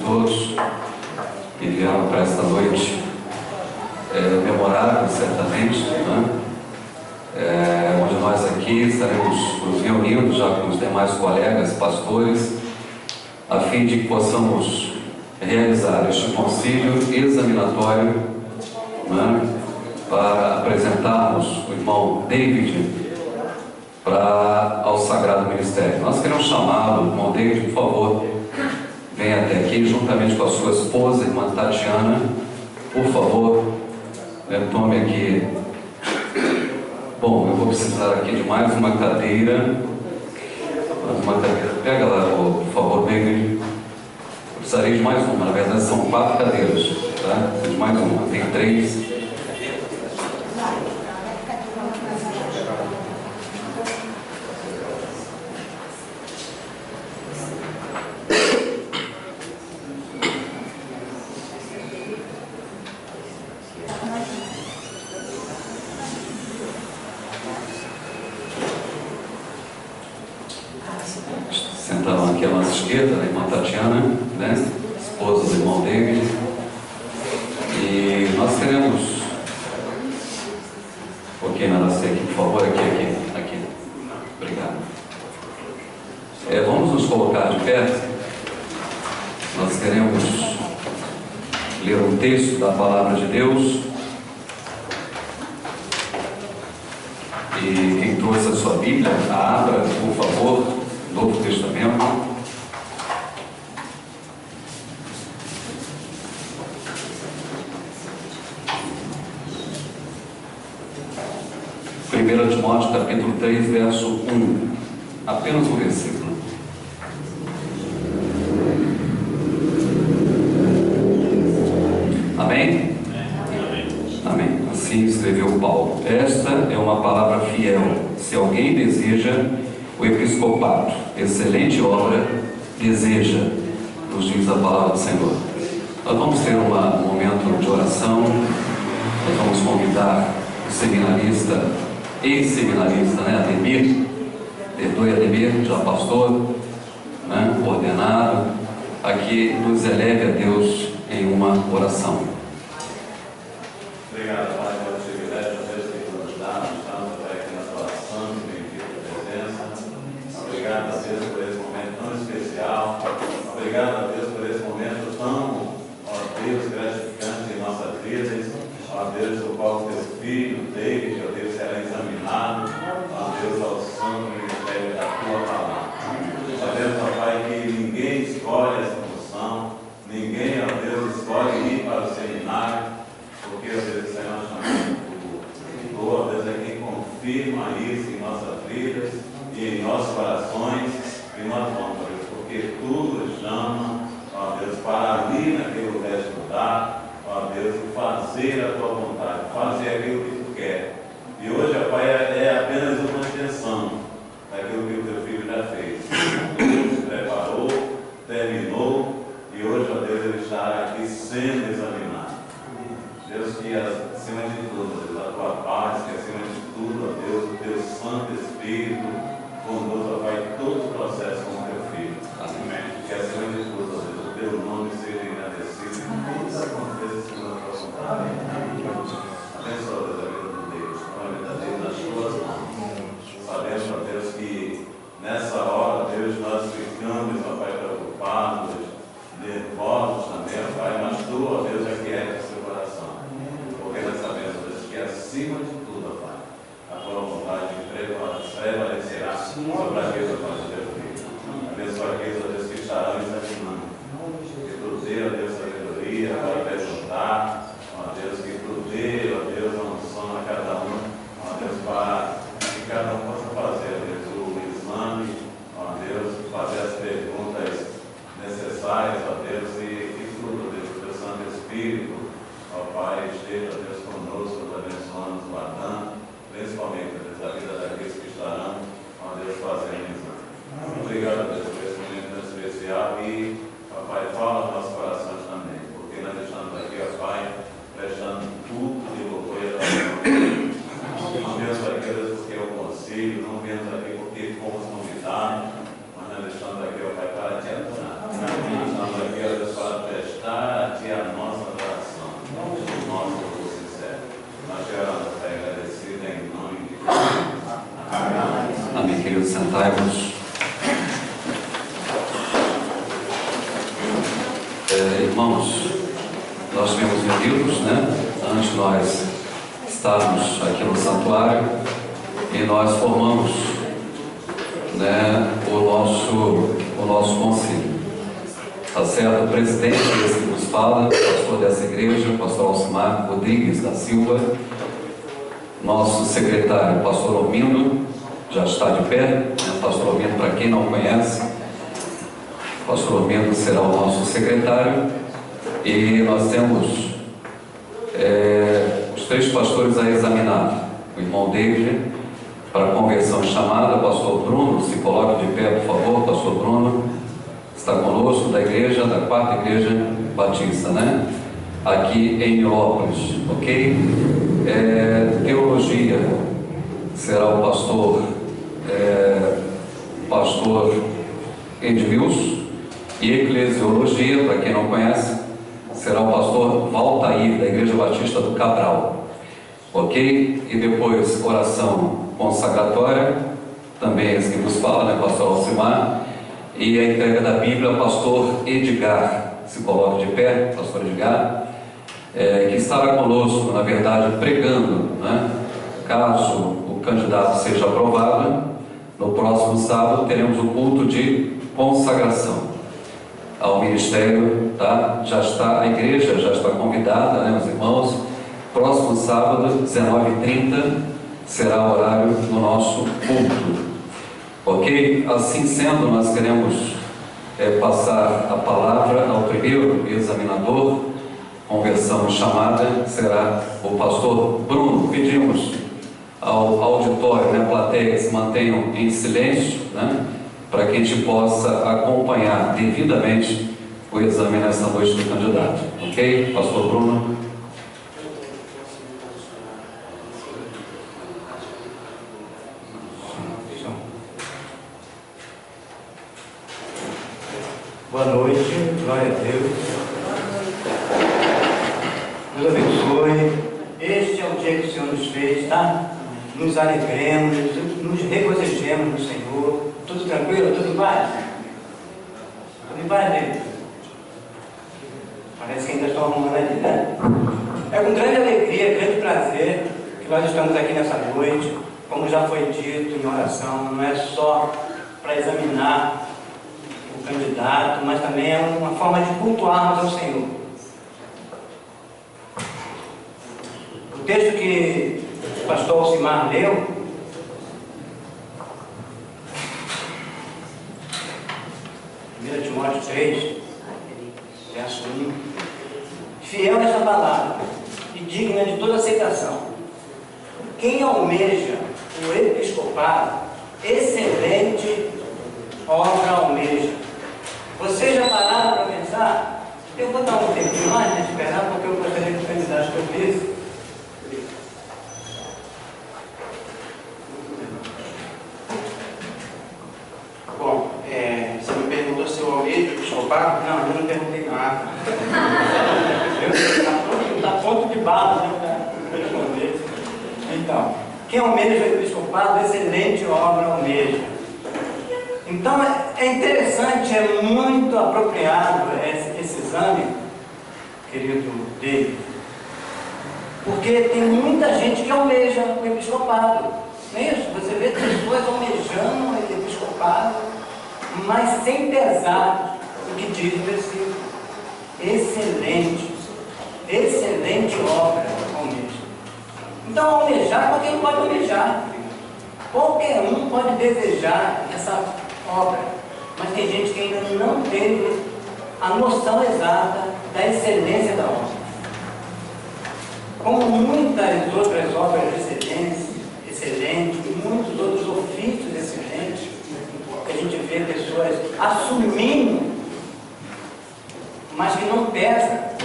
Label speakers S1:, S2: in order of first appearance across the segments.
S1: todos que vieram para esta noite memorável, certamente, né? Onde nós aqui estaremos nos reunindo já com os demais colegas pastores, a fim de que possamos realizar este concílio examinatório, né? Para apresentarmos o irmão David ao Sagrado Ministério. Nós queremos chamá-lo, irmão David, por favor, venha até aqui, juntamente com a sua esposa, irmã Tatiana, por favor, tome aqui. Bom, eu vou precisar aqui de mais uma cadeira. Pega lá, por favor, David. Eu precisarei de mais uma, na verdade são 4 cadeiras, tá? Preciso de mais uma, tem 3. Sentaram aqui à nossa esquerda, a irmã Tatiana, né? Esposa do irmão David. E nós queremos... Um pouquinho na nossa aqui, por favor, aqui. Obrigado. Vamos nos colocar de pé. Nós queremos ler um texto da Palavra de Deus. E quem trouxe a sua Bíblia, abra, por favor, Novo Testamento. Primeiro Timóteo, capítulo 3, verso 1. Apenas um versículo. Amém? Amém. Assim escreveu Paulo. Esta é uma palavra fiel. Se alguém deseja o episcopato, excelente obra deseja, nos diz a palavra do Senhor. Nós vamos ter um momento de oração. Nós vamos convidar o seminarista, ex-seminarista, né, Ademir, perdoe Ademir, já pastor, né, ordenado, a que nos eleve a Deus em uma oração.
S2: Obrigado, Pai, pelo privilégio que nos dá, estamos aqui na tua santa e bendita presença. Obrigado a Deus por esse momento tão especial. Obrigado a Deus por esse momento tão, ó Deus, gratificante em nossas vidas. Ó Deus, o qual teu filho, David, ó Deus, será examinado. Ó Deus, ao santo ministério da tua palavra. Ó Deus, ó Pai, que ninguém escolhe essa função, ninguém, ó Deus, escolhe ir para o seminário. Porque, ó Deus, isso é nós chamamos de ó Deus, é quem confirma isso em nossas vidas e em nossos corações, e nós vamos, ó Deus, porque tu nos chama, ó Deus, para ali naquele lugar estudar, ó Deus, fazer a tua vontade, fazer aquilo que tu quer. E hoje, ó Pai, é apenas uma extensão daquilo que o teu filho já fez. Deus se preparou, terminou, e hoje, ó Deus, ele está aqui sendo examinado. Deus, que acima de tudo, Deus, a tua paz, que acima de tudo, ó Deus, o teu Santo Espírito conduz, ó Pai, todo o processo com o teu Filho. Amém. Que acima de tudo, ó Deus, o teu nome seja engrandecido e tudo aconteça segundo a tua vontade. Abençoa, Deus, a vida de Deus, a vida dele nas tuas mãos. Sabemos, ó Deus, que nessa hora, Deus, nós ficamos, ó Pai, preocupados, nervosos também, ó Pai, mas tu, ó Deus, é que é o seu coração. Porque nós sabemos, Deus, que acima de tudo, ó Pai, a tua vontade prevalecerá sobre aqueles, ó Pai, do teu filho. Abençoa aqueles, ó Deus, que estarão examinando. Que tu dê, ó Deus, sabedoria para perguntar, ó Deus, que tu dê, ó Deus, a unção a cada um, ó Deus, para que cada um possa fazer, ó Deus, o exame, ó Deus, fazer as perguntas necessárias, ó Deus, e tudo, ó Deus, o teu Santo Espírito, ó Pai, esteja, ó Deus, conosco, nos abençoando, nos guardando, principalmente, ó Deus, a vida daqueles que estarão, ó Deus, fazendo exame. Obrigado, Deus, por esse momento tão especial e, ó Pai, fala aos nossos corações também, porque nós estamos aqui, ó Pai, prestando culto de louvor e adoração. Não viemos aqui, Deus, porque é o conselho, não viemos aqui porque fomos convidados, mas nós estamos aqui, ó Pai, para te adorar. Nós estamos aqui, ó Deus, para
S1: Irmãos, nós tivemos reunidos, né? Antes de nós estarmos aqui no santuário, e nós formamos, né, o nosso conselho. Tá certo? O presidente esse que nos fala, pastor dessa igreja, pastor Alcimar Rodrigues da Silva, nosso secretário, pastor Almindo, já está de pé, né? Pastor Almindo, para quem não conhece, pastor Almindo será o nosso secretário, e nós temos os 3 pastores a examinar: o irmão David, para conversão chamada, pastor Bruno, se coloque de pé, por favor, pastor Bruno, está conosco, da igreja, da 4ª Igreja Batista, né? Aqui em Nilópolis, ok? Teologia será o pastor Edmilson, e eclesiologia, para quem não conhece, será o pastor Valtair, da Igreja Batista do Cabral, ok? E depois oração consagratória, também esse que nos fala, né, pastor Alcimar, e a entrega da Bíblia, pastor Edgar, se coloque de pé, pastor Edgar, que estará conosco, na verdade, pregando, né? Caso o candidato seja aprovado, no próximo sábado teremos o culto de consagração ao ministério, tá? A igreja já está convidada, né, os irmãos. Próximo sábado, 19h30, será o horário do nosso culto, ok? Assim sendo, nós queremos passar a palavra ao primeiro examinador, conversão chamada, será o pastor Bruno. Pedimos ao auditório, né, a plateia, que se mantenham em silêncio, né, para que a gente possa acompanhar devidamente o exame nesta noite do candidato, ok? Pastor Bruno.
S3: Boa noite, glória a Deus. Deus abençoe. Este é o dia que o Senhor nos fez, tá? Nos alegremos, nos regozijemos no Senhor. Tudo tranquilo? Tudo em paz? Tudo em paz, Deus? Parece que ainda estou arrumando ali, né? É com grande alegria, grande prazer que nós estamos aqui nessa noite. Como já foi dito em oração, não é só para examinar o candidato, mas também é uma forma de cultuarmos ao Senhor. O texto que o pastor Alcimar leu, Timóteo 3, verso 1, fiel essa palavra e digna de toda aceitação. Quem almeja o episcopado, excelente obra almeja. Você já pararam para pensar? Eu vou dar um tempinho mais, né, esperar, porque eu gostaria que o candidato que eu fiz. Bom, você me perguntou se eu almejo o episcopado? Não, eu não perguntei nada. Está ponto de bala, né, para responder. Então, quem almeja o episcopado, excelente obra almeja. Então, é interessante, é muito apropriado esse exame, querido David, porque tem muita gente que almeja o episcopado, não é isso? Você vê pessoas almejando o episcopado, mas sem pesar o que diz o versículo. Excelente obra almeja. Então, almejar, qualquer um pode almejar. Qualquer um pode desejar essa obra, mas tem gente que ainda não teve a noção exata da excelência da obra. Como muitas outras obras excelentes, muitos outros ofícios excelentes, que a gente vê pessoas assumindo, mas que não pesa,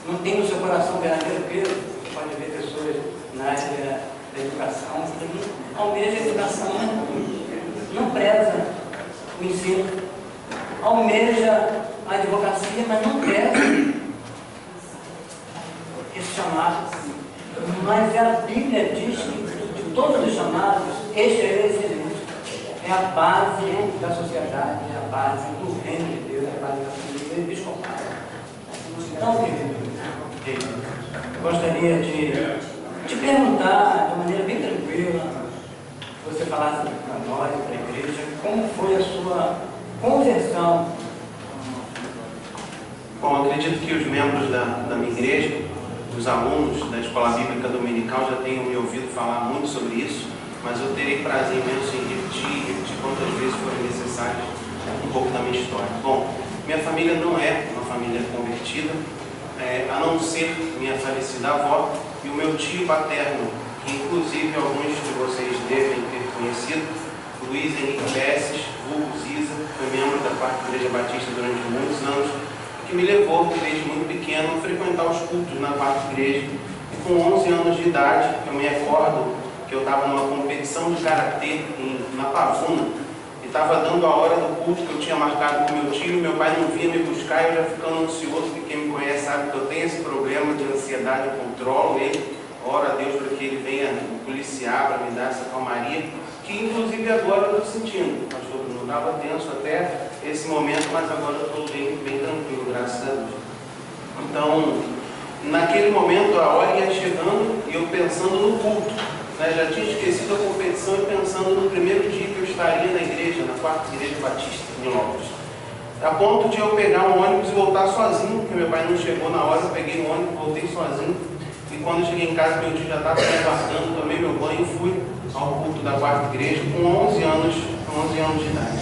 S3: não tem no seu coração verdadeiro peso. Você pode ver pessoas na área da educação, que almeja a educação, não preza o ensino, almeja a advocacia, mas não preza esse chamado. Mas a Bíblia diz que de todos os chamados, este é excelente. É a base da sociedade, é a base do reino de Deus, é a base da família episcopal. Eu gostaria de te perguntar, de uma maneira bem tranquila, que você falasse para nós, para a igreja, como foi a sua conversão.
S4: Bom, acredito que os membros da minha igreja, os alunos da Escola Bíblica Dominical já tenham me ouvido falar muito sobre isso, mas eu terei prazer imenso em repetir quantas vezes forem necessárias um pouco da minha história. Bom, minha família não é uma família convertida, a não ser minha falecida avó e o meu tio paterno, que inclusive alguns de vocês devem ter conhecido, Luiz Henrique Besses, vulgo Ziza, foi membro da Quarta Igreja Batista durante muitos anos, que me levou, desde muito pequeno, a frequentar os cultos na Quarta Igreja. E com 11 anos de idade, eu me recordo que eu estava numa competição de karatê na Pavuna, e estava dando a hora do culto que eu tinha marcado com meu tio, meu pai não vinha me buscar, eu já ficando ansioso, porque quem me conhece sabe que eu tenho esse problema de ansiedade, eu controlo ele, oro a Deus para que ele venha me policiar, para me dar essa calmaria, que inclusive agora eu estou sentindo, pastor Bruno, estava tenso até esse momento, mas agora eu estou bem tranquilo, graças a Deus. Então, naquele momento a hora ia chegando e eu pensando no culto, né? Já tinha esquecido a competição e pensando no primeiro dia que eu estaria na igreja, na Quarta Igreja Batista, em Lopes. A ponto de eu pegar um ônibus e voltar sozinho, porque meu pai não chegou na hora, eu peguei um ônibus, voltei sozinho, e quando eu cheguei em casa, meu tio já estava me aguardando, tomei meu banho e fui ao culto da Quarta Igreja com 11 anos de idade.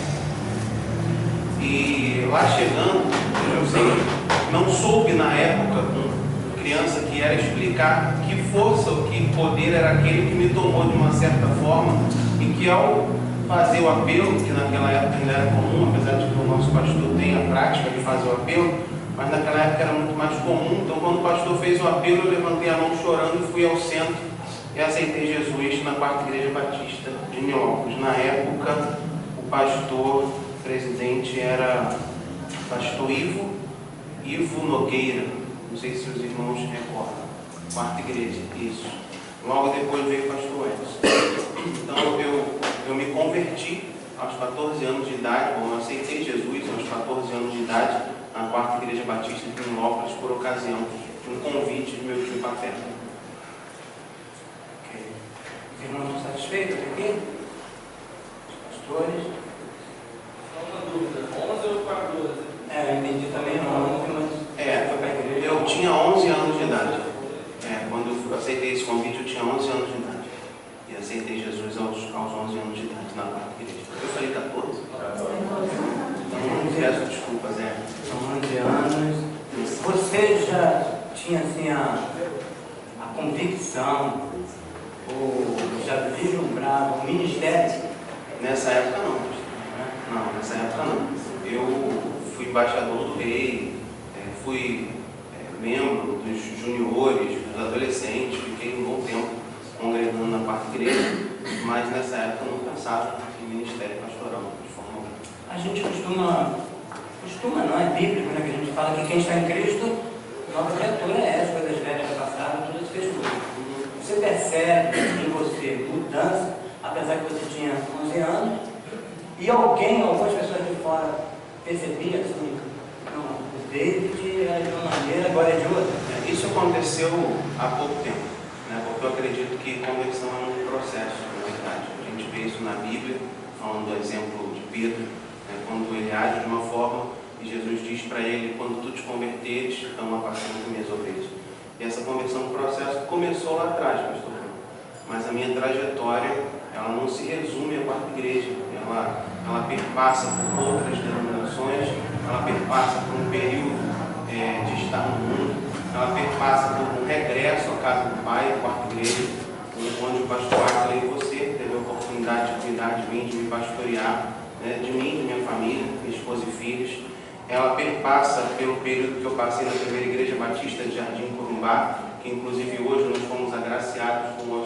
S4: E lá chegando, eu não soube na época, com criança, que era explicar que força ou que poder era aquele que me tomou de uma certa forma, e que ao fazer o apelo, que naquela época ainda era comum, apesar de que o nosso pastor tem a prática de fazer o apelo, mas naquela época era muito mais comum. Então quando o pastor fez o apelo, eu levantei a mão chorando e fui ao centro e aceitei Jesus na Quarta Igreja Batista de Nilópolis. Na época, o pastor presidente era pastor Ivo Nogueira, não sei se os irmãos se recordam, Quarta Igreja, isso. Logo depois veio o pastor Edson. Então eu me converti aos 14 anos de idade, eu aceitei Jesus aos 14 anos de idade na Quarta Igreja Batista de Nilópolis por ocasião de um convite de meu tio paterno.
S3: Ok. Os irmãos estão satisfeitos aqui? Os pastores?
S5: Uma dúvida, 11 ou 14?
S3: Eu entendi também 11, mas foi para a igreja.
S4: Eu tinha 11 anos de idade. Quando eu aceitei esse convite, eu tinha 11 anos de idade. E aceitei Jesus aos 11 anos de idade na Quarta Igreja. Eu falei 14? Então, peço desculpas,
S3: São 11 anos. Você já tinha assim a convicção, ou já vislumbrava o ministério?
S4: Nessa época não. Não, nessa época não. Eu fui embaixador do rei, fui membro dos juniores, dos adolescentes, fiquei um bom tempo congregando na Quarta Igreja, mas nessa época eu não pensava em ministério pastoral de forma alguma.
S3: A gente costuma não, é bíblico, né, que a gente fala que quem está em Cristo, nova criatura é essa, coisas velhas passadas, tudo se fez novo. Você percebe em você mudança, apesar que você tinha 11 anos, e algumas pessoas de fora percebiam assim, não, o David é de uma maneira, agora é de outra.
S4: Isso aconteceu há pouco tempo, né? Porque eu acredito que conversão é um processo, na verdade. A gente vê isso na Bíblia, falando do exemplo de Pedro, né? Quando ele age de uma forma e Jesus diz para ele: quando tu te converteres, então apacenta minhas ovelhas. E essa conversão é um processo que começou lá atrás, pastor. Mas a minha trajetória, ela não se resume à Quarta Igreja. Ela perpassa por outras denominações, ela perpassa por um período de estar no mundo, ela perpassa por um regresso à casa do Pai, a Quarta Igreja, onde o pastor Arthur e você teve a oportunidade de cuidar de mim, de me pastorear, né, de mim, de minha família, minha esposa e filhos. Ela perpassa pelo período que eu passei na primeira Igreja Batista de Jardim Corumbá, que inclusive hoje nós fomos agraciados com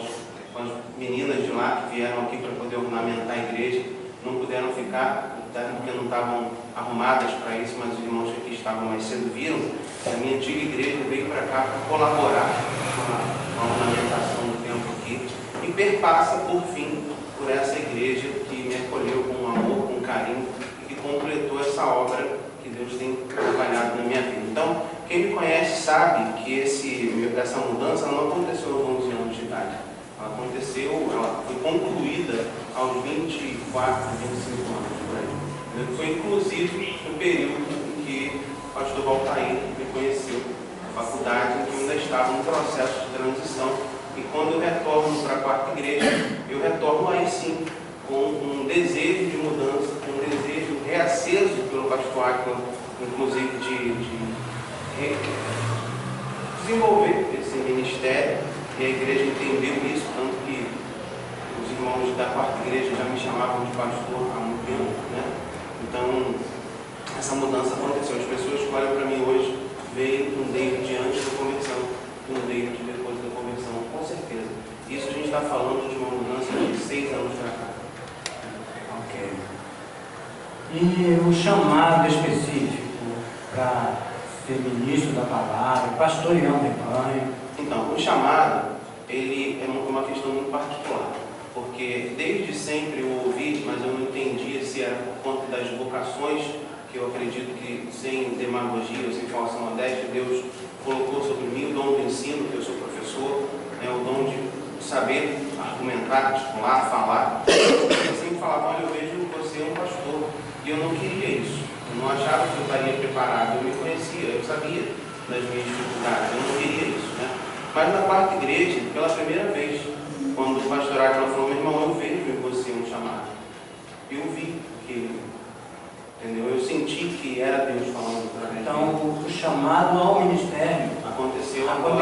S4: as meninas de lá que vieram aqui para poder ornamentar a igreja. Não puderam ficar, porque não estavam arrumadas para isso, mas os irmãos que aqui estavam mais cedo viram. A minha antiga igreja veio para cá para colaborar com a ornamentação do templo aqui, e perpassa, por fim, por essa igreja que me acolheu com amor, com carinho, e que completou essa obra que Deus tem trabalhado na minha vida. Então, quem me conhece sabe que essa mudança não aconteceu aos 11 anos de idade. Ela foi concluída aos 24, 25 anos, por aí. Foi inclusive no período em que o pastor Valtair me conheceu, na faculdade, em que eu ainda estava no processo de transição. E quando eu retorno para a quarta igreja, eu retorno aí sim, com um desejo de mudança, com um desejo reaceso pelo pastor Áquila, inclusive de desenvolver esse ministério. E a igreja entendeu isso, tanto que os irmãos da quarta igreja já me chamavam de pastor há muito tempo, né? Então, essa mudança aconteceu. As pessoas que olham para mim hoje veem um David antes da conversão e um David depois da conversão, com certeza. Isso a gente está falando de uma mudança de 6 anos para cá.
S3: Ok. E o chamado específico para ser ministro da palavra, pastorear um rebanho?
S4: Então, o chamado, ele é uma questão muito particular, porque desde sempre eu ouvi, mas eu não entendia se era por conta das vocações, que eu acredito que, sem demagogia ou sem falsa modéstia, Deus colocou sobre mim o dom do ensino, que eu sou professor, o dom de saber argumentar, articular, falar. Eu sempre falava, olha, eu vejo que você é um pastor, e eu não queria isso. Eu não achava que eu estaria preparado, eu me conhecia, eu sabia das minhas dificuldades, eu não queria isso, né? Mas na quarta igreja, pela primeira vez, quando o pastor Áquila falou, meu irmão, eu vejo em você um chamado. Eu vi que, entendeu? Eu senti que era Deus falando para mim.
S3: Então, o chamado ao ministério
S4: aconteceu
S3: há pouco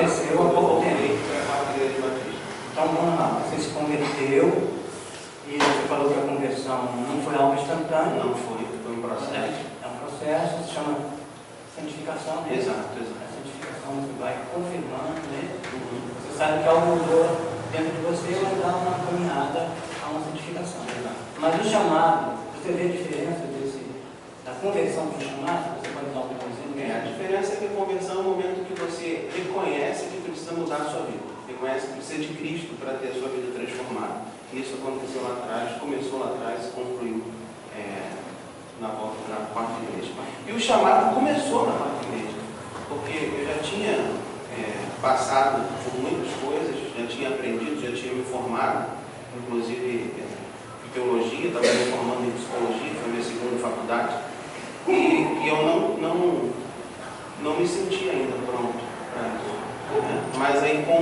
S3: tempo.
S4: Foi a quarta igreja de Batista.
S3: Então, vamos lá, você se converteu e você falou que a conversão não foi algo instantâneo.
S4: Não foi um processo.
S3: É um processo, se chama santificação, né?
S4: Exato.
S3: A santificação você vai confirmando, né? Você sabe que algo mudou dentro de você, vai dar uma caminhada a uma santificação. Mas o chamado, você vê a diferença da conversão para o chamado? Você pode dar um exemplo?
S4: A diferença é que a conversão é o momento que você reconhece que precisa mudar a sua vida. Reconhece que precisa de Cristo para ter a sua vida transformada. Isso aconteceu lá atrás, começou lá atrás e concluiu na quarta igreja. E o chamado começou na quarta igreja, porque eu já tinha passado por muitas coisas, já tinha aprendido, já tinha me formado, inclusive em teologia, estava me formando em psicologia, foi a minha segunda faculdade, e eu não me sentia ainda pronto para isso. Né? Mas aí com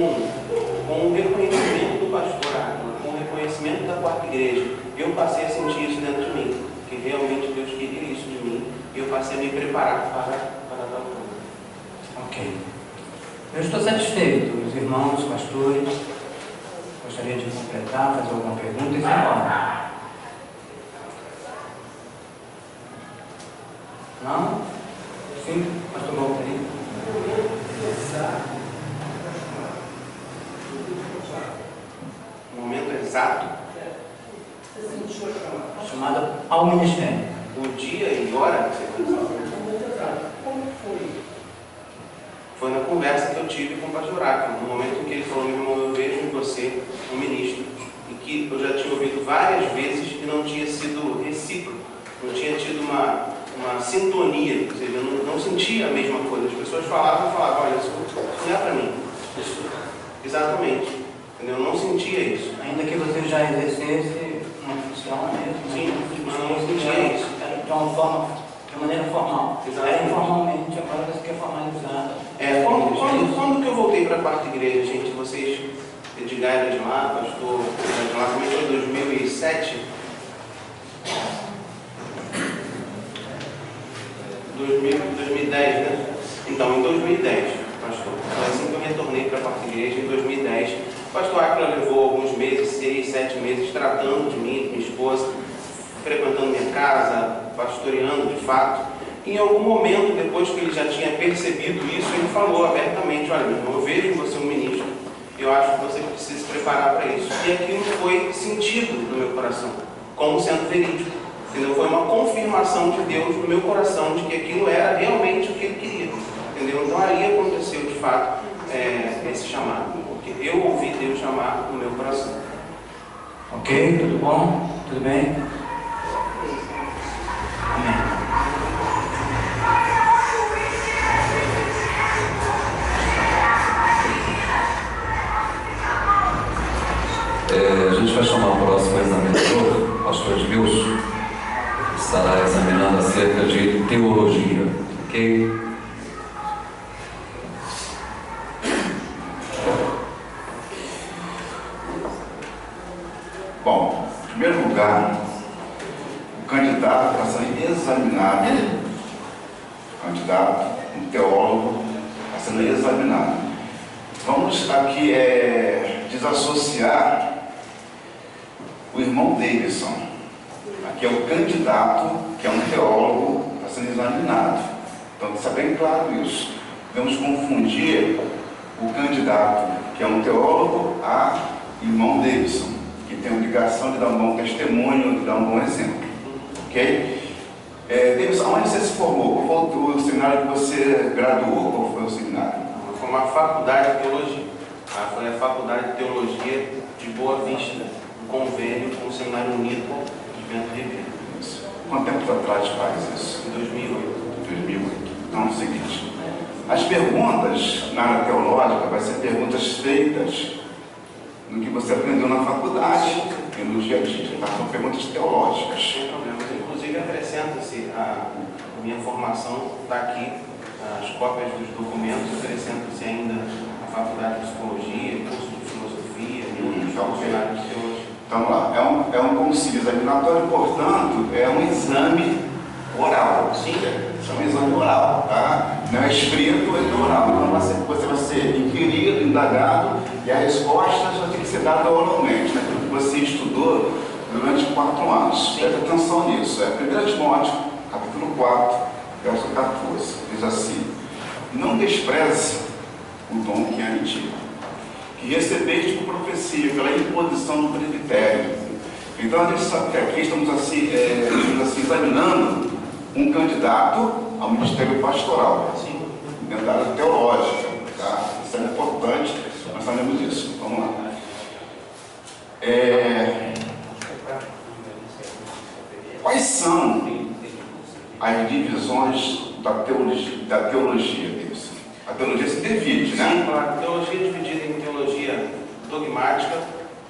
S4: o reconhecimento do pastor Áquila, com o reconhecimento da quarta igreja, eu passei a sentir isso dentro de mim, que realmente Deus queria isso de mim, e eu passei a me preparar para dar o mundo.
S3: Ok. Eu estou satisfeito. Os irmãos, pastores, gostaria de completar, fazer alguma pergunta e falar. Não? Sim, pastor Valtair.
S4: No momento exato,
S3: Chamada ao ministério.
S4: o dia e hora que você pensou. Foi na conversa que eu tive com o pastor Áquila, no momento em que ele falou, meu irmão, eu vejo em você um ministro, e que eu já tinha ouvido várias vezes e não tinha sido recíproco, não tinha tido uma sintonia, ou seja, eu não sentia a mesma coisa. As pessoas falavam, olha, isso não é para mim. Isso, exatamente. Entendeu? Eu não sentia isso.
S3: Ainda que você já exercesse uma função mesmo.
S4: Sim, mas eu não sentia isso.
S3: Era de maneira formal. Era informalmente, agora você quer formalizar.
S4: Quando que eu voltei para a quarta igreja, gente? Vocês, Edgar era de lá, pastor era de lá, começou em 2007. 2010, né? Então, em 2010, pastor. Foi assim que eu retornei para a quarta igreja, em 2010. O pastor Áquila levou alguns meses, 6, 7 meses, tratando de mim, de minha esposa, frequentando minha casa, pastoreando de fato. Em algum momento, depois que ele já tinha percebido isso, ele falou abertamente, olha, meu irmão, eu vejo em você um ministro, eu acho que você precisa se preparar para isso. E aquilo foi sentido no meu coração, como sendo verídico. Entendeu? Foi uma confirmação de Deus no meu coração de que aquilo era realmente o que ele queria. Entendeu? Então ali aconteceu de fato esse chamado, porque eu ouvi Deus chamar no meu coração.
S3: Ok? Tudo bom? Tudo bem? Amém.
S6: sendo examinado. Vamos aqui desassociar o irmão Davidson. Aqui é o candidato, que é um teólogo, está sendo examinado. Então, está bem claro isso. Vamos confundir o candidato, que é um teólogo, a irmão Davidson, que tem a obrigação de dar um bom testemunho, de dar um bom exemplo. Ok? Davidson, onde você se formou? Qual foi o seminário que você graduou? Qual foi o seminário?
S4: Foi uma faculdade de teologia. Foi a faculdade de teologia de Boa Vista, um convênio com o Seminário Unido de Bento Ribeiro.
S6: Quanto tempo atrás faz isso?
S4: Em 2008.
S6: 2008. Então é o seguinte, as perguntas na área teológica vai ser perguntas feitas no que você aprendeu na faculdade e no dia a dia, tá? São perguntas teológicas.
S4: Sem problemas. Inclusive acrescenta-se a minha formação, está aqui, as cópias dos documentos, acrescenta-se ainda a faculdade de psicologia, curso de filosofia, outros cenários de teologia.
S6: Então vamos lá, é um concílio examinatório, portanto, é um exame oral.
S4: Sim.
S6: É um exame oral, tá? Não é escrito, é oral. Então você vai ser inquirido, indagado, e a resposta já tem que ser dada oralmente, né? Porque você estudou durante 4 anos. Presta atenção nisso. 1 Timóteo, capítulo 4, verso 14. Diz assim: não despreze o dom que é em ti, que recebeste por profecia, pela imposição do presbitério. Então, a gente sabe que aqui estamos assim, examinando um candidato ao ministério pastoral, dentro da área teológica. Tá? Isso é importante, nós sabemos disso. Vamos lá. Quais são as divisões da teologia deles? A teologia se divide, né?
S4: Sim, claro. A teologia é dividida em teologia dogmática,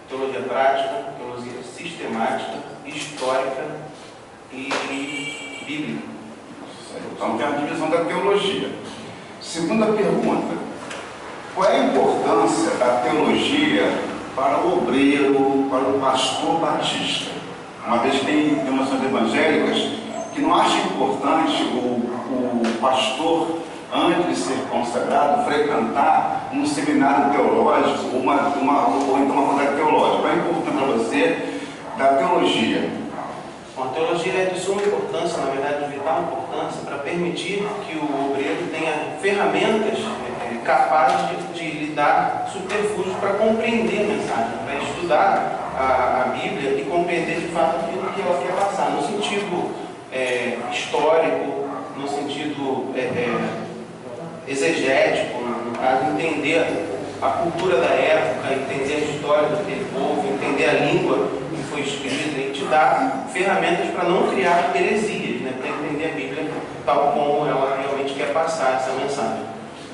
S4: teologia prática, teologia sistemática, histórica e bíblica.
S6: Então tem a divisão da teologia. Segunda pergunta: qual é a importância da teologia para o obreiro, para o pastor batista? Uma vez que tem denominações evangélicas que não acham importante o pastor, antes de ser consagrado, frequentar um seminário teológico ou então uma faculdade teológica. Qual é a importância para você da teologia?
S4: Bom, a teologia é de suma importância, na verdade de vital importância, para permitir que o obreiro tenha ferramentas capazes de lhe dar subterfúgios para compreender a mensagem, para estudar a Bíblia e compreender de fato aquilo que ela quer passar, no sentido histórico, no sentido exegético, no caso, entender a cultura da época, entender a história daquele povo, entender a língua que foi escrita e te dar ferramentas para não criar heresias, né? Para entender a Bíblia tal como ela realmente quer passar essa mensagem.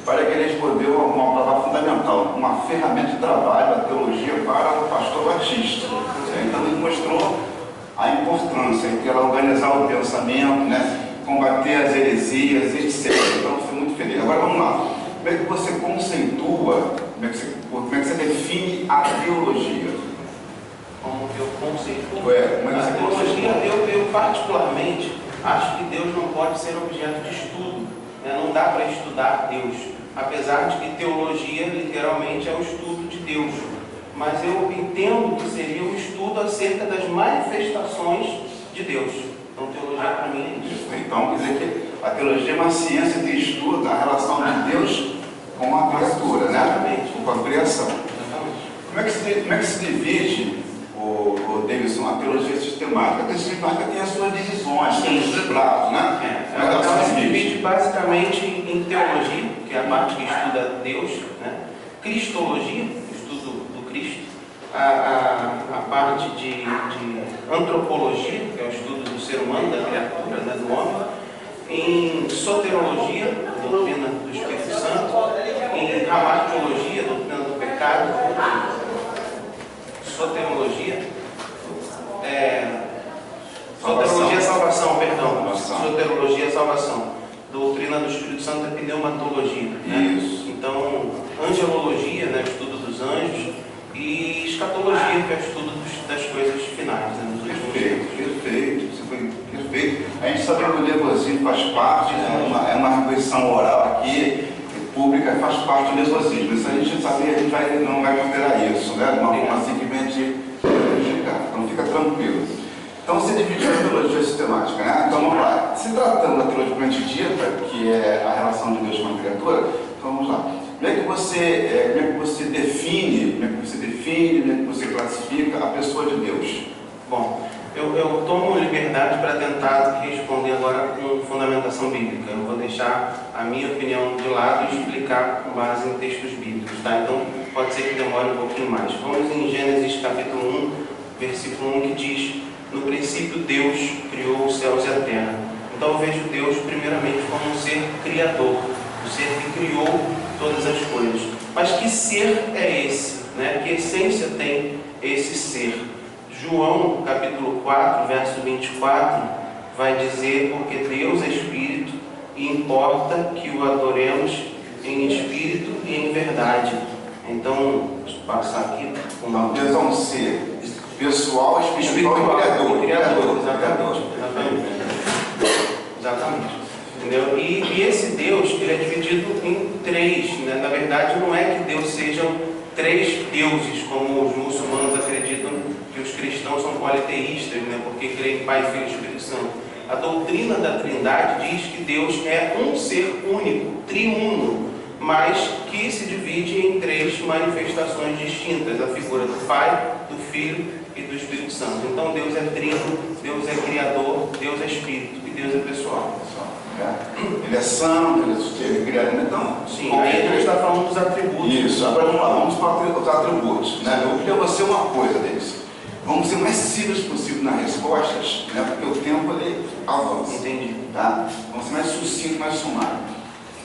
S6: Para que ele respondeu a uma palavra fundamental, uma ferramenta de trabalho da teologia para o pastor batista. Então ele mostrou a importância de ela organizar o pensamento, né? Combater as heresias, etc. Então estou muito feliz. Agora vamos lá. Como é que você conceitua, como é que você define a teologia?
S4: Como eu conceituo?
S6: Como é que
S4: A
S6: você
S4: teologia,
S6: conceitua?
S4: eu particularmente acho que Deus não pode ser objeto de estudo, né? Não dá para estudar Deus, apesar de que teologia literalmente é o estudo de Deus, mas eu entendo que seria um estudo acerca das manifestações de Deus. Então teologia para mim é isso.
S6: Então quer dizer que a teologia é uma ciência que estuda a relação de Deus com a criatura, né?
S4: Exatamente.
S6: Com a criação.
S4: Exatamente.
S6: Como é que se divide, o Davidson, a teologia sistemática? A sistemática tem as suas divisões, tem os três lados, né?
S4: Ela se divide basicamente em teologia, que é a parte que estuda Deus, né? Cristologia, o estudo do Cristo, a parte de antropologia, que é o estudo do ser humano, da criatura, né? Do homem, em soterologia, doutrina do Espírito Santo, em hamartiologia, doutrina do pecado, soterologia, soterologia é salvação, perdão. Soterologia é salvação. Doutrina do Espírito Santo é pneumatologia. Né?
S6: Isso.
S4: Então, angelologia, né, estudo dos anjos, e escatologia, que é o estudo das coisas finais. Né,
S6: Perfeito. Você foi perfeito. A gente sabe que o nervosismo faz parte, é uma reflexão oral aqui, pública faz parte do mesosismo. Isso a gente sabe, a gente não vai considerar isso, né? De uma forma simplesmente justificar. Então fica tranquilo. Então você dividiu a teologia sistemática, né? Então vamos lá. Se tratando da teologia propriamente dita, que é a relação de Deus com a criatura, então vamos lá. Como é que você define, como é que você classifica a pessoa de Deus?
S4: Bom, eu tomo liberdade para tentar responder agora com fundamentação bíblica. Eu vou deixar a minha opinião de lado e explicar com base em textos bíblicos, tá? Então pode ser que demore um pouquinho mais. Vamos em Gênesis capítulo 1, versículo 1, que diz: no princípio Deus criou os céus e a terra. Então eu vejo Deus primeiramente como um ser criador, o ser que criou todas as coisas. Mas que ser é esse? Né? Que essência tem esse ser? João capítulo 4, verso 24, vai dizer: porque Deus é Espírito e importa que o adoremos em Espírito e em verdade. Então, deixa eu passar aqui.
S6: Deus é um ser pessoal, espiritual e criador. Exatamente. Entendeu? E esse Deus, ele é dividido em três. Né? Na verdade, não é que Deus sejam três deuses, como os muçulmanos acreditam que os cristãos são politeístas, né? Porque creem em Pai, Filho e Espírito Santo. A doutrina da Trindade diz que Deus é um ser único, triuno, mas que se divide em três manifestações distintas: a figura do Pai, do Filho e do Espírito Santo. Então Deus é trino, Deus é criador, Deus é Espírito e Deus é pessoal. Ele é santo, ele é criado. Então,
S4: sim, aí a gente está falando dos atributos.
S6: Isso, agora vamos lá, vamos para os atributos. Né? Eu queria você uma coisa deles. Vamos ser o mais simples possível nas respostas, né? Porque o tempo ele avança.
S4: Entendi.
S6: Tá? Vamos ser mais sucinto, mais sumário.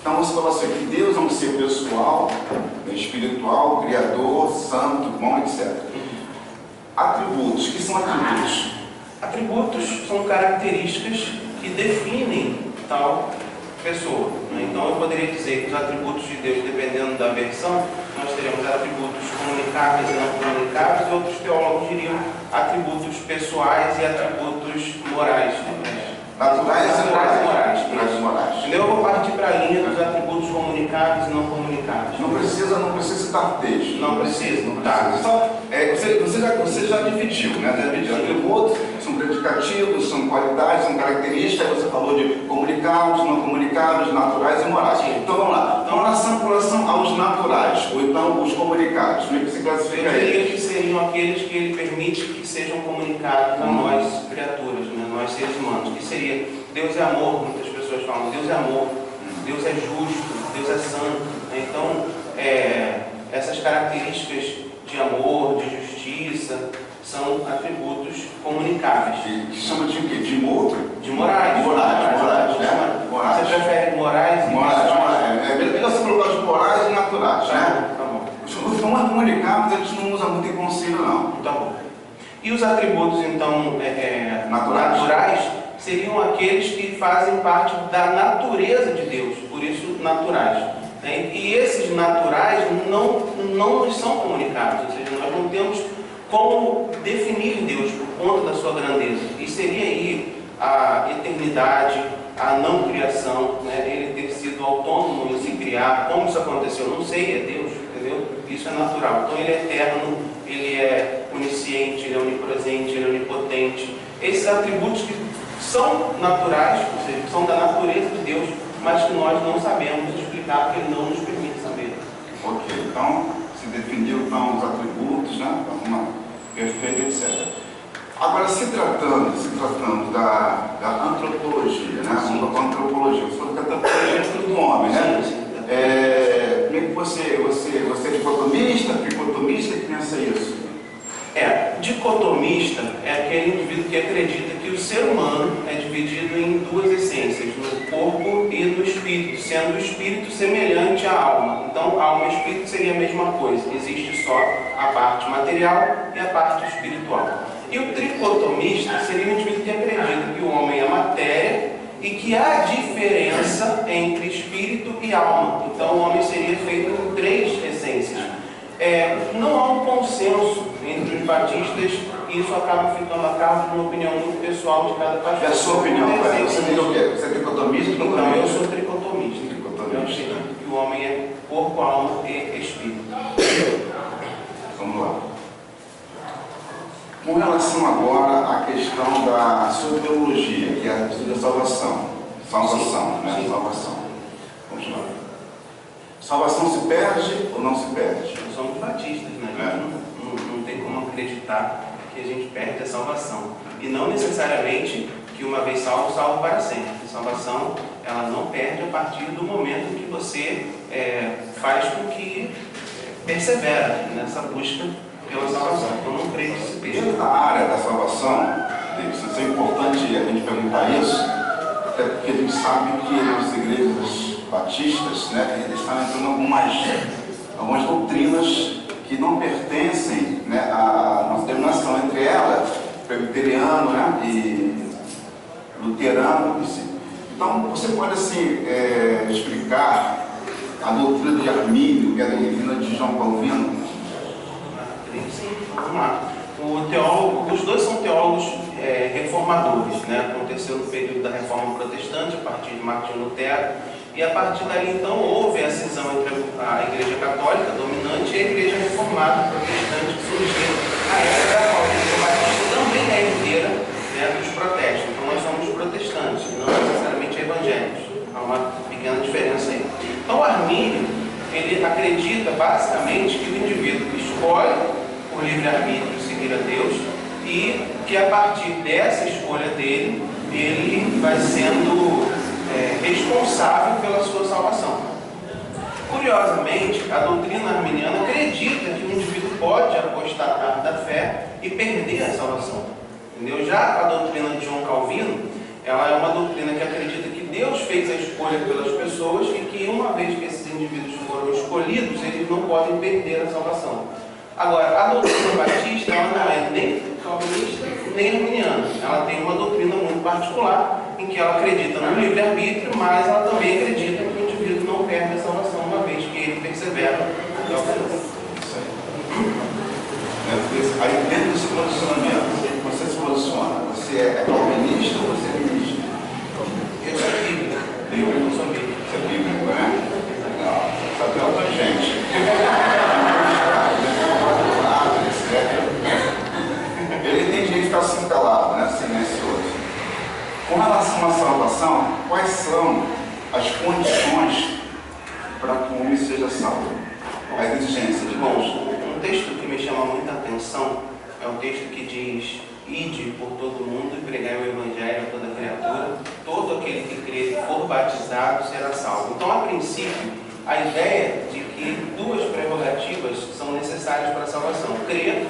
S6: Então você falou assim, que Deus é um ser pessoal, espiritual, criador, santo, bom, etc. Atributos. O que são atributos?
S4: Atributos são características que definem tal pessoa. Né? Então eu poderia dizer que os atributos de Deus, dependendo da versão, nós teremos atributos comunicáveis e não comunicáveis, e outros teólogos diriam atributos pessoais e atributos morais. Né?
S6: Naturais e morais.
S4: Entendeu? Eu vou partir para a linha dos atributos comunicáveis e não comunicáveis.
S6: Não precisa citar texto.
S4: Não precisa. Tá.
S6: Só, você já dividiu, né? Atributos são predicativos, são qualidades, são características. Aí você falou de comunicados, não comunicados, naturais e morais. Então vamos lá. Então, com relação aos naturais, ou então os comunicados, como é que se classifica
S4: Eu diria
S6: eles?
S4: que seriam aqueles que ele permite que sejam comunicados a nós, criaturas, né? Nós seres humanos. Que seria: Deus é amor. Muitas pessoas falam: Deus é amor, Deus é justo, Deus é santo. Então, essas características de amor, de justiça, são atributos comunicáveis.
S6: Que chama de quê? De moral?
S4: De morais.
S6: Né? Morais.
S4: Você prefere morais?
S6: Morais. É melhor você colocar os morais e naturais, né?
S4: Tá bom.
S6: Os não comunicados, eles não usam muito em conselho, não.
S4: Tá bom. E os atributos, então, naturais seriam aqueles que fazem parte da natureza de Deus, por isso naturais. Né? E esses naturais não nos são comunicados, ou seja, nós não temos como definir Deus por conta da sua grandeza. E seria aí a eternidade, a não criação, né? Ele ter sido autônomo em se criar. Como isso aconteceu? Não sei, é Deus, entendeu? Isso é natural. Então ele é eterno, ele é onisciente, ele é onipresente, ele é onipotente. Esses atributos que são naturais, ou seja, são da natureza de Deus, mas que nós não sabemos explicar porque ele não nos permite saber.
S6: Ok, então se definiu então, os atributos, né? Perfeito, etc. Agora, se tratando da antropologia, né? Vamos para a antropologia. Você falou que a antropologia é tudo do homem, né? Como é que você é dicotomista, tricotomista, que pensa isso?
S4: Dicotomista é aquele indivíduo que acredita que o ser humano é dividido em duas essências, no corpo e no espírito, sendo o espírito semelhante à alma. Então, alma e espírito seria a mesma coisa, existe só a parte material e a parte espiritual. E o tricotomista seria um indivíduo que acredita que o homem é matéria e que há diferença entre espírito e alma. Então, o homem seria feito em três essências. Não há um consenso entre os batistas e isso acaba ficando a cargo de uma opinião muito pessoal de cada pastor.
S6: É a sua opinião, você tem o quê? Você é tricotomista?
S4: Então, eu sou tricotomista. Eu acredito que o homem é corpo, corpo, alma e espírito.
S6: Vamos lá. Com relação agora à questão da soteriologia, que é a questão da salvação. Salvação, né? Salvação. Vamos lá. Salvação se perde ou não se perde?
S4: Nós somos batistas, né? A gente não tem como acreditar que a gente perde a salvação. E não necessariamente que uma vez salvo, salvo para sempre. A salvação, ela não perde a partir do momento que você faz com que persevera nessa busca pela salvação. Então não creio que se perca.
S6: Dentro da área da salvação, isso é importante a gente perguntar isso, até porque a gente sabe que nas igrejas batistas, né, eles estão entrando algumas doutrinas que não pertencem, né, à nossa denominação, entre elas, presbiteriano, né, e luterano. Então, você pode assim, explicar a doutrina de Armínio, que é a doutrina de João Calvino?
S4: Sim, vamos lá. Os dois são teólogos reformadores, né? Aconteceu no período da Reforma Protestante, a partir de Martinho Lutero, e a partir dali então houve a cisão entre a Igreja Católica dominante e a Igreja Reformada Protestante, que surgiu na época da qual a Igreja Batista também é herdeira, né, dos protestos. Então nós somos protestantes, não necessariamente evangélicos. Há uma pequena diferença aí. Então Armínio, ele acredita basicamente que o indivíduo escolhe por livre-arbítrio seguir a Deus e que a partir dessa escolha dele, ele vai sendo responsável pela sua salvação. Curiosamente, a doutrina arminiana acredita que o indivíduo pode apostatar da fé e perder a salvação. Entendeu? Já a doutrina de João Calvino, ela é uma doutrina que acredita que Deus fez a escolha pelas pessoas e que uma vez que esses indivíduos foram escolhidos, eles não podem perder a salvação. Agora, a doutrina batista, ela não é nem calvinista nem arminiana. Ela tem uma doutrina muito particular, em que ela acredita no livre-arbítrio, mas ela também acredita que o indivíduo não perde a salvação, uma vez que ele persevera até o final.
S6: Aí dentro desse posicionamento, você se posiciona, você é calvinista ou você é ministro?
S4: Eu sou bíblico. Eu não sou bíblico.
S6: Você é bíblico, né? Legal. Só tem outra gente. Ele tem gente que está assim calado, né? Silencioso. Com relação à salvação, quais são as condições para que o homem seja salvo? As exigências de Deus.
S4: Um texto que me chama muita atenção é o texto que diz: ide por todo mundo e pregai o evangelho a toda criatura, todo aquele que crer e for batizado será salvo. Então, a princípio, a ideia de que duas prerrogativas são necessárias para a salvação: crer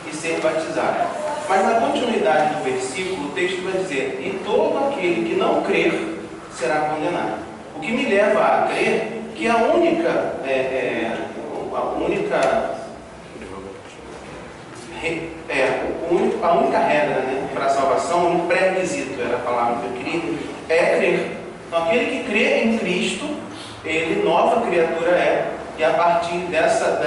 S4: e ser batizado. Mas na continuidade do versículo, o texto vai dizer: e todo aquele que não crer será condenado. O que me leva a crer que a única regra, né, para a salvação, o único pré-requisito, era a palavra que eu queria, é crer. Então, aquele que crê em Cristo, ele nova criatura é, e a partir dessa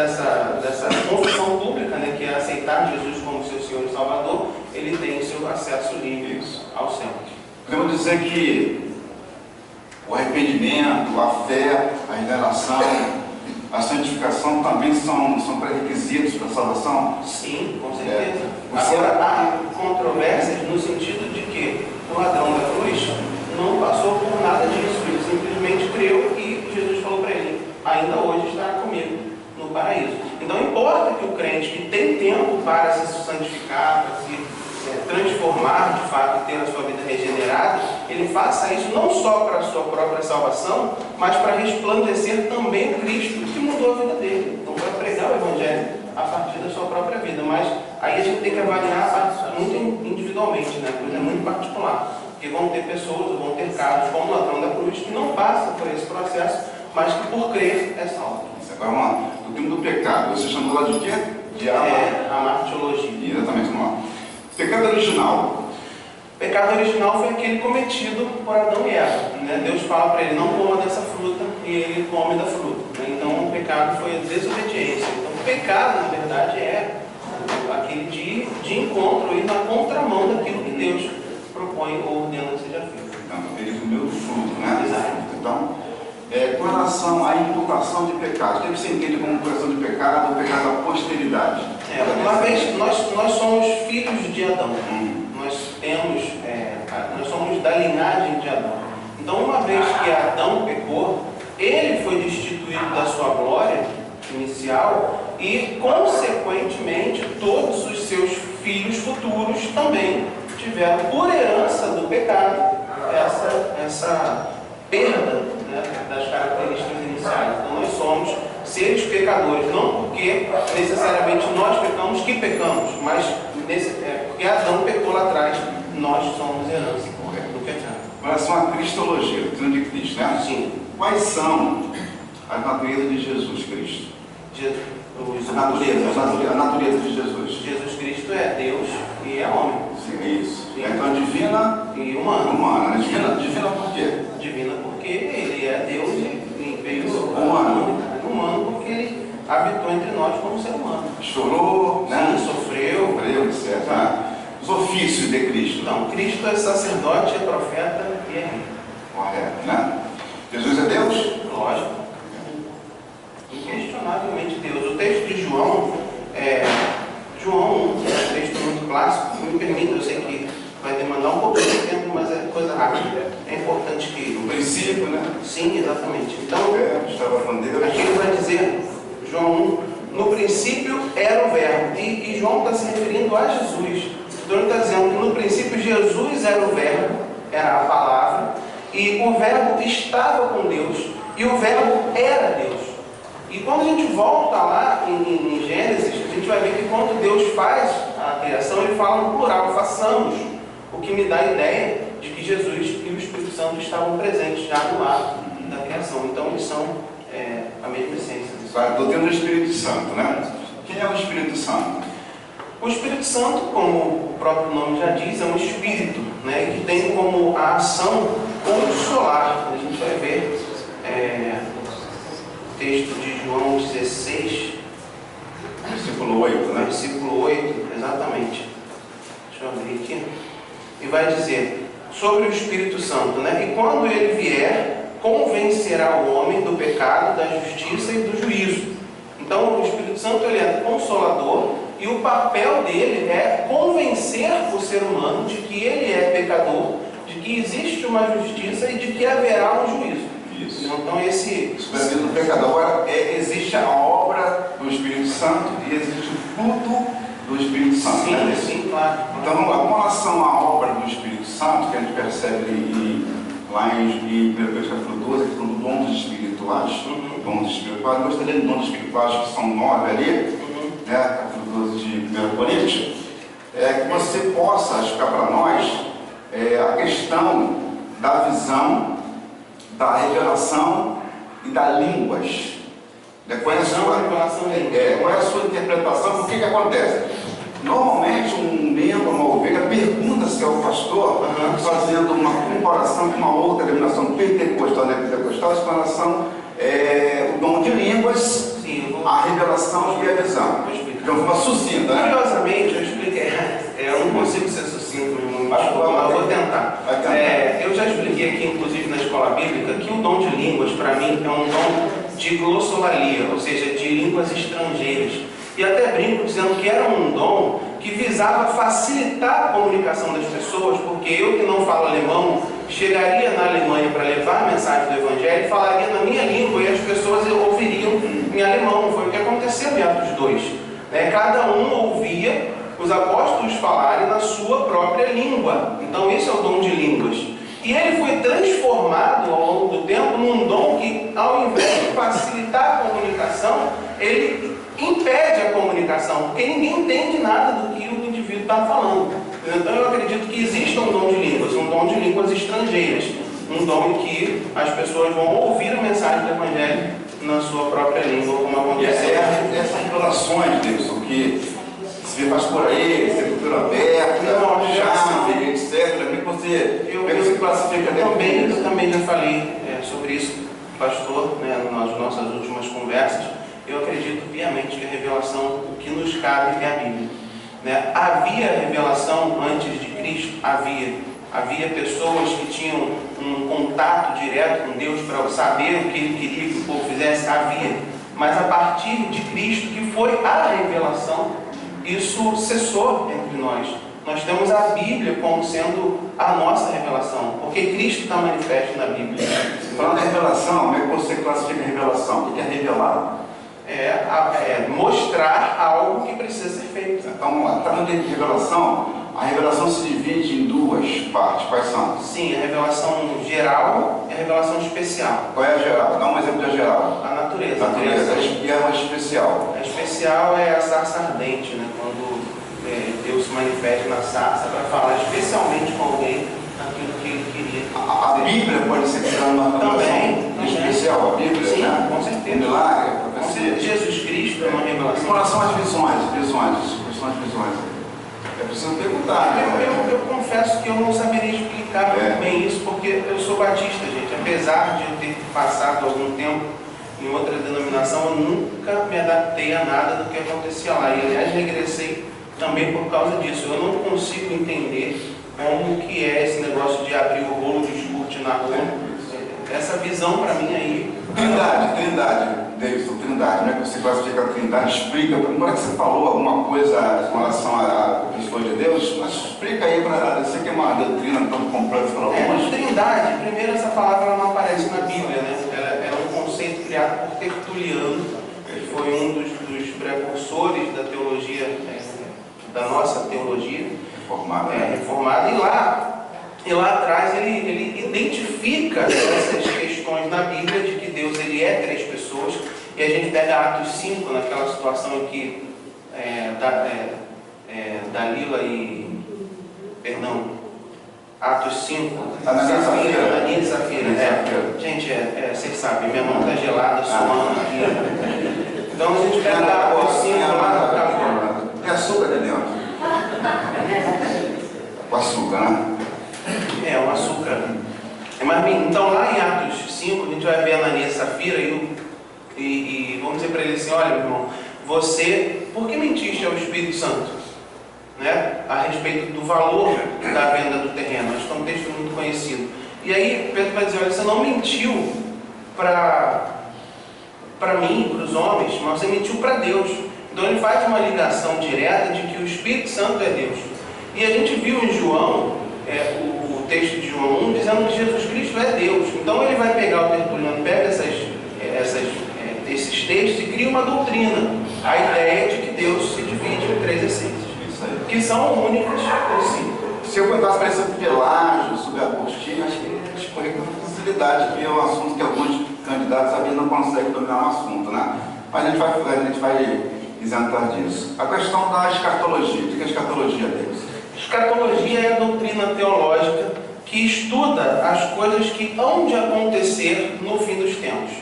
S4: confissão pública, né, que é aceitar Jesus como seu Senhor e Salvador, ele tem o seu acesso livre ao céu.
S6: Podemos dizer que o arrependimento, a fé, a regeneração, a santificação também são pré-requisitos para a salvação?
S4: Sim, com certeza. Agora, há controvérsias no sentido de que o ladrão da cruz não passou por nada disso. Ele simplesmente creu e Jesus falou para ele: ainda hoje estará comigo no paraíso. Então, importa que o crente que tem tempo para se santificar, para se transformar de fato, ter a sua vida regenerada, ele faça isso não só para a sua própria salvação, mas para resplandecer também Cristo que mudou a vida dele. Então, para pregar o Evangelho a partir da sua própria vida. Mas aí a gente tem que avaliar muito individualmente, né? Coisa muito particular. Porque vão ter pessoas, vão ter casos, como o ladrão da cruz, que não passam por esse processo, mas que por crer é salvo.
S6: Agora, vamos lá. O tema do pecado, você chamou lá de quê? De
S4: amartiologia.
S6: Exatamente, vamos lá. Pecado original.
S4: O pecado original foi aquele cometido por Adão e Eva, né? Deus fala para ele: não coma dessa fruta, e ele come da fruta, né? Então o pecado foi a desobediência. Então o pecado, na verdade, é aquele de encontro e na contramão daquilo que Deus propõe ou ordena que seja feito.
S6: Então, ele comeu do fruto, né?
S4: Exato.
S6: Então, com relação à imputação de pecado, o que você entende como imputação de pecado ou pecado da posteridade?
S4: Uma vez nós somos filhos de Adão, nós somos da linhagem de Adão. Então, uma vez que Adão pecou, ele foi destituído da sua glória inicial e, consequentemente, todos os seus filhos futuros também tiveram, por herança do pecado, essa perda, né, das características iniciais. Então, nós somos seres pecadores, não porque necessariamente nós pecamos que pecamos, mas porque Adão pecou lá atrás, nós somos herança do pecado.
S6: Com relação à cristologia, a doutrina de Cristo, né?
S4: Sim.
S6: Quais são as naturezas de Jesus Cristo? A natureza de Jesus.
S4: Jesus Cristo é Deus e é homem.
S6: Sim, é isso. Então, divina
S4: e humana.
S6: Humana. Divina por quê?
S4: Divina porque ele é Deus e veio humano porque ele habitou entre nós como ser humano.
S6: Chorou, né?
S4: Sim, sofreu,
S6: etc. Os ofícios de Cristo.
S4: Então, Cristo é sacerdote, é profeta e é rei.
S6: Correto, né? Jesus é Deus?
S4: Lógico. Inquestionavelmente Deus. O texto de João 1, um texto muito clássico, me permita, eu sei que vai demandar um pouquinho de tempo, mas é coisa rápida. É importante que...
S6: No princípio, né?
S4: Sim, exatamente. Então,
S6: estava falando Deus.
S4: Aqui ele vai dizer, João 1, no princípio era o verbo. E João está se referindo a Jesus. Então ele está dizendo que no princípio Jesus era o verbo, era a palavra, e o verbo estava com Deus, e o verbo era Deus. E quando a gente volta lá em Gênesis, a gente vai ver que quando Deus faz a criação, ele fala no plural, façamos, o que me dá a ideia de que Jesus e o Espírito Santo estavam presentes já no ato da criação. Então eles são a mesma essência.
S6: Estou tendo o Espírito Santo, né? Quem é o Espírito Santo?
S4: O Espírito Santo, como o próprio nome já diz, é um espírito, né, que tem como a ação consolar. A gente vai ver o texto de João 16,
S6: versículo 8, né?
S4: Versículo 8, exatamente. Deixa eu abrir aqui. E vai dizer sobre o Espírito Santo, né? E quando ele vier, convencerá o homem do pecado, da justiça e do juízo. Então, o Espírito Santo ele é consolador. E o papel dele é convencer o ser humano de que ele é pecador, de que existe uma justiça e de que haverá um juízo.
S6: Isso.
S4: Então esse
S6: do pecador. Agora, existe a obra do Espírito Santo e existe o fruto do Espírito Santo.
S4: Sim,
S6: né?
S4: sim, claro.
S6: Então, vamos lá. Com relação à obra do Espírito Santo, que a gente percebe lá em 1 Coríntios capítulo 12, que são dons espirituais. Dons espirituais. Eu gostaria de dons espirituais, que são 9 ali. Capítulo 12 de 1 Coríntios, que você possa explicar para nós a questão da visão, da revelação e da línguas. Qual é a sua interpretação? O que acontece? Normalmente um membro, uma ovelha, pergunta-se ao pastor, fazendo uma comparação com uma outra denominação pentecostal, com relação ao dom de línguas, a revelação e a visão. Então, uma sucinta, né?
S4: Curiosamente, eu expliquei. Eu não consigo ser sucinto, mas eu vou tentar. Eu já expliquei aqui, inclusive na escola bíblica, que o dom de línguas, para mim, é um dom de glossolalia, ou seja, de línguas estrangeiras. E até brinco dizendo que era um dom que visava facilitar a comunicação das pessoas, porque eu que não falo alemão, chegaria na Alemanha para levar a mensagem do Evangelho e falaria na minha língua e as pessoas ouviriam em alemão. Foi o que aconteceu em Atos 2. Cada um ouvia os apóstolos falarem na sua própria língua. Então esse é o dom de línguas. E ele foi transformado ao longo do tempo num dom que, ao invés de facilitar a comunicação, ele impede a comunicação, porque ninguém entende nada do que o indivíduo está falando. Então eu acredito que exista um dom de línguas estrangeiras, um dom em que as pessoas vão ouvir a mensagem do Evangelho na sua própria língua, como aconteceu.
S6: Essas revelações, Deus, o que se faz por aí, sepultura aberta, chave, etc. Você classifica
S4: eu também já falei sobre isso, pastor, nas nossas últimas conversas. Eu acredito piamente que a revelação, o que nos cabe é a Bíblia. Havia revelação antes de Cristo? Havia pessoas que tinham um contato direto com Deus para saber o que Ele queria que o povo fizesse, havia. Mas a partir de Cristo, que foi a revelação, isso cessou entre nós. Nós temos a Bíblia como sendo a nossa revelação, porque Cristo está manifesto na Bíblia.
S6: Falando de revelação, como é que você classifica a revelação? O que é revelar?
S4: É mostrar algo que precisa ser feito.
S6: Então, vamos lá. Falando de revelação, a revelação se divide em duas partes. Quais são?
S4: Sim, a revelação geral e a revelação especial.
S6: Qual é a geral? Dá um exemplo da geral.
S4: A natureza.
S6: A natureza. E a especial?
S4: A especial é a sarça ardente, né? Quando Deus se manifesta na sarça para falar especialmente com alguém aquilo que Ele queria.
S6: A Bíblia pode ser criada uma revelação especial, a Bíblia,
S4: sim,
S6: né?
S4: Com certeza.
S6: Milagre,
S4: Com certeza. Jesus Cristo é uma revelação.
S6: Em relação às visões, é preciso perguntar, né?
S4: Eu confesso que eu não saberia explicar muito bem isso, porque eu sou batista, gente. Apesar de eu ter passado algum tempo em outra denominação, eu nunca me adaptei a nada do que acontecia lá. E, aliás, regressei também por causa disso. Eu não consigo entender como que é esse negócio de abrir o rolo de iogurte na rua. Essa visão para mim aí...
S6: Trindade, Davidson, Trindade, como é que você classifica a Trindade? Explica, como é que você falou alguma coisa em relação à pessoa de Deus, mas explica aí para você que é uma doutrina tão complexa para alguns.
S4: Trindade, primeiro essa palavra ela não aparece na Bíblia, né? Ela é um conceito criado por Tertuliano, que foi um dos precursores da teologia, da nossa teologia reformada, e lá atrás ele identifica essas questões na Bíblia de que Deus ele é três pessoas, e a gente pega Atos 5, naquela situação em que Dalila e... Atos 5, Ananias e Safira. Gente, vocês sabem, minha mão está gelada, suando aqui. Então a gente pega Atos 5 lá,
S6: tem açúcar ali dentro. O açúcar, né?
S4: O açúcar. Então lá em Atos 5, a gente vai ver Ananias e Safira e vamos dizer para ele assim: olha, meu irmão, você, por que mentiste ao Espírito Santo? Né? A respeito do valor da venda do terreno. Acho que é um texto muito conhecido. E aí Pedro vai dizer: olha, você não mentiu para mim, para os homens, mas você mentiu para Deus. Então ele faz uma ligação direta de que o Espírito Santo é Deus. E a gente viu em João, o texto de João 1, dizendo que Jesus Cristo é Deus. Então ele vai pegar o Tertuliano, pega esses textos e cria uma doutrina. A ideia de que Deus se divide em três essências, que são únicas por si.
S6: Se eu perguntasse para esse Pelágio sobre Agostinho, acho que ele escolheu com facilidade, que é um assunto que alguns candidatos ainda não conseguem dominar o assunto, né? Mas a gente vai isentar disso. A questão da escatologia. O que é a escatologia, Deus?
S4: Escatologia é a doutrina teológica que estuda as coisas que hão de acontecer no fim dos tempos.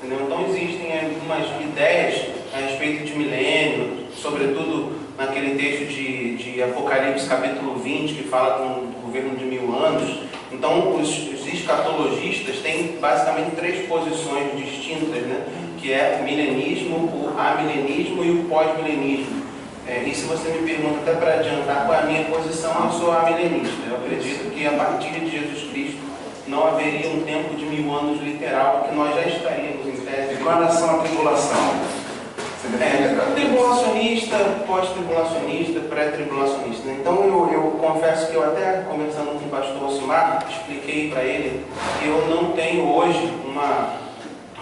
S4: Entendeu? Então existem algumas ideias a respeito de milênio, sobretudo naquele texto de Apocalipse capítulo 20, que fala do governo de 1000 anos. Então os escatologistas têm basicamente três posições distintas, né? Que é o milenismo, o amilenismo e o pós-milenismo. E se você me pergunta, até para adiantar qual é a minha posição, eu sou amilenista. Eu acredito que a partir de Jesus Cristo não haveria um tempo de 1000 anos literal, porque nós já estaríamos em tese.
S6: Com relação à tribulação,
S4: tribulacionista, pós-tribulacionista, pré-tribulacionista. Então eu confesso que eu até conversando com o pastor Alcimar, expliquei para ele que eu não tenho hoje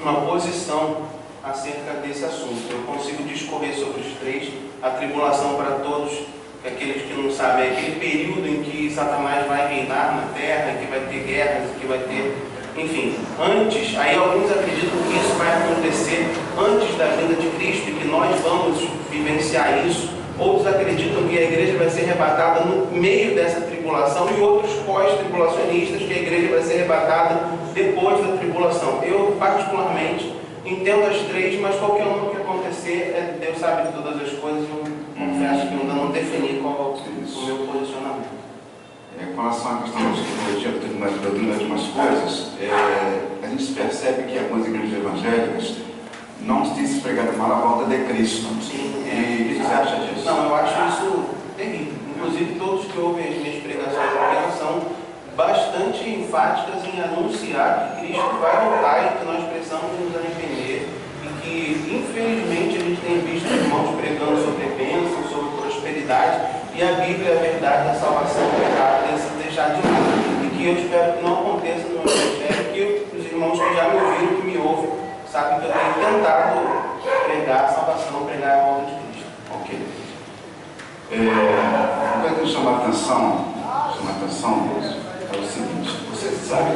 S4: uma posição acerca desse assunto. Eu consigo discorrer sobre os três. A tribulação para todos, aqueles que não sabem, é aquele período em que Satanás vai reinar na terra, em que vai ter guerras, em que vai ter... Enfim, antes, aí alguns acreditam que isso vai acontecer antes da vinda de Cristo e que nós vamos vivenciar isso. Outros acreditam que a igreja vai ser arrebatada no meio dessa tribulação e outros pós-tribulacionistas que a igreja vai ser arrebatada depois da tribulação. Eu, particularmente, entendo as três, mas qualquer uma que acontecer, Deus sabe de todas as coisas. Eu confesso que eu ainda não defini qual é o meu posicionamento.
S6: Com relação à questão da escatologia, da doutrina de umas coisas, a gente percebe que algumas igrejas evangélicas não têm se pregado mal à volta de Cristo.
S4: Sim.
S6: E o que você acha disso?
S4: Não, eu acho isso terrível. Inclusive, todos que ouvem as minhas pregações aqui são bastante enfáticas em anunciar que Cristo vai voltar e que nós precisamos nos arrepender, e que infelizmente a gente tem visto irmãos pregando sobre bênção, sobre prosperidade, e a Bíblia, a verdade, a salvação, o pecado tem sido deixado de lado, e que eu espero que não aconteça no meu ministério, que os irmãos que já me ouviram, que me ouvem, sabem que eu tenho tentado pregar a salvação, pregar a volta de Cristo.
S6: Ok. Uma coisa que chama a atenção, é o seguinte: você sabe